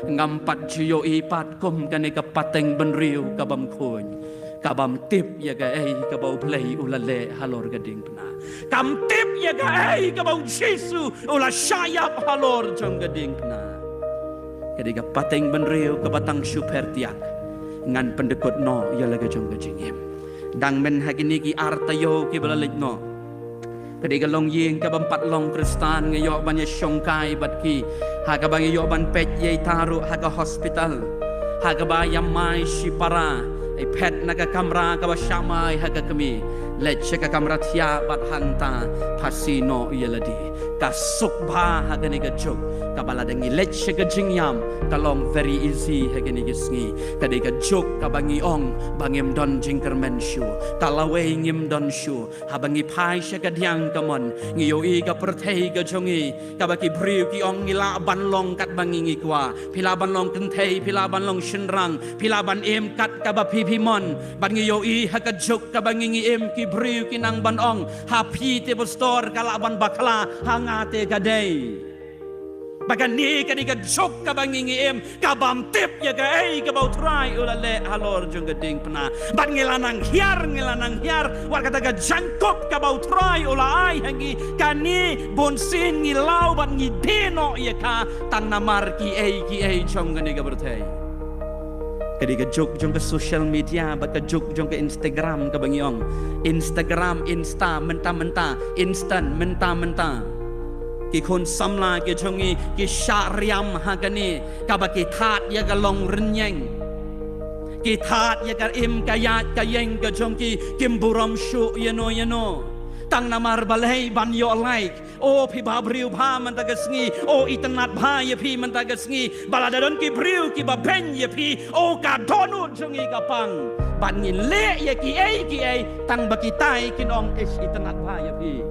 ngampat jiyo ipat kum kani ka pateng benriu kabam kuny kabam tip ya ga kabau play ulale halor gading pena kam tip ya ga kabau Jesu ula syayap halor jong gading pena kadi ka pateng benriu kabatang super tiak ngan pendekut no ya laga jong gading dang men hagini ki artayo ki balalik no kadi ka long ying ka bampat long kristan ngayo banya syongkai batki haga bang yo ban pet ye taru haga hospital haga ba yamai shipara ai pet naga kamra ka ba shamai haga kami leche ka kamra thia bat hanta pasino yeladi ka sukba haga ni ga jok ka baladangi leche ka jingyam kalong very easy haga ni gisngi kadi ka jok ka bangi ong bangim don jingkermen shu kalawe ngim don shu habangi pai ka diang kamon ngiyo i ka perthei ka jongi ka baki briu ki ong ngila ban long kat bangi ngi kwa pila ban long kentei pila ban long shinrang pila ban em kat ka ba pi mon ban ngiyo i haga jok ka bangi ngi em ki briu ki nang ban ong ha pi te store kala ban bakla hangate gadei bagan ni kani ka jok ka bangingi em ka bam tip ya ga ka bau try ulale halor jong gading pena ban ngelanang hiar war kata ga jangkop ka bau try ula ai hangi kani bonsin ngilau ban ngi deno ya ka tang namar ki ai jong gani ga bertai kadi ka jok jong ka social media ba ka jok jong ka Instagram ka bangiong Instagram insta menta instant menta ki kon samla ki chongi ki syariam hagani kabaki that ya ga long renyeng ki that ya ga im kayat kayeng ka chongki kim buram shu yano tang namar balai ban yo like o pi ba briu ba man tagasngi o itanat ba ya pi man tagasngi baladadon ki briu ki ba ben ya pi o ka donu chongi ka pang ban ngin le ya ki ai tang baki tai kinong is itanat ba ya pi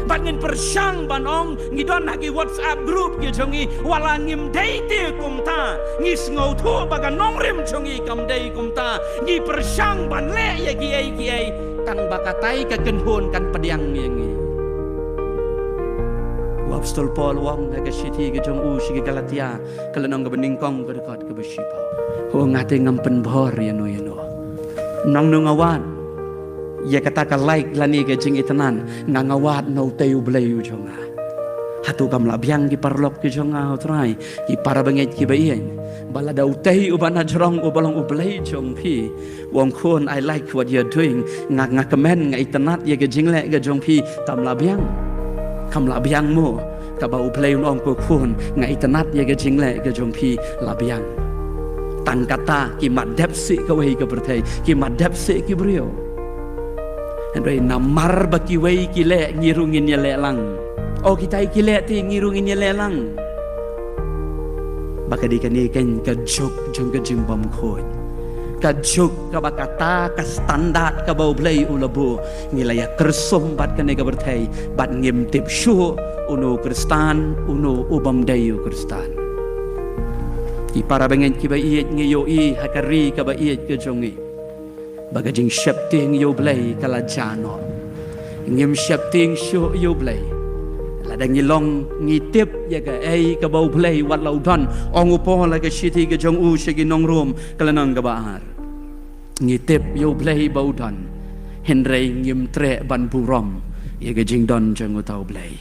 bangin persyang banong ngidon hagi WhatsApp group ki jongi wala ngim deite kumta ngis ngau thu baga nongrim jongi kam dei kumta ngi persyang ban le ya ki ai tang bakatai ka kenhon kan pediang ngi Apostol Paul wong ka siti ki jong u shi Galatia kalanong ka beningkong ka dekat ka besipa ho ngate ngampen bor ya no nong nungawan ya kata ka like lani ke jing itanan ngangawat no teu bleyu jonga hatu kam labyang ki parlok ki jonga hotrai ki para banget ki baien bala dau tei ubana jorong ubalong ublei jong pi wong kon I like what you're doing ngak komen nga itanat ya ke jing le ke jong pi kam labyang mo ka ba ublei ong ko kon nga itanat ya ke jing le ke jong pi labyang tang kata ki madep si ka wei ka bertai ki madep si ki brio Andai namar baki wei kile ngirungin ya lelang. Oh kita kile ti ngirungin ya lelang. Baka di kani kan kajok jong kajing bam khoi. Kajok ka bakata ka standard ka bau blai ulabu ngilaya kersum bat kani ka bertai bat ngim tip shu uno kristan uno ubam dayu kristan. Ki para bengen ki ba iet ngiyo i hakari ka ba iet ke jongi. Bagajing syapting yo blay kala jano ngim syapting shu yo blay ladang ngilong ngitip ya ga ka bau blay wat laudan ong upo la ga shiti ga jong u shigi nong rum kala nang ga bahar ngitip yo blay bau dan henrei ngim tre ban burom ya ga jing don jong utau blay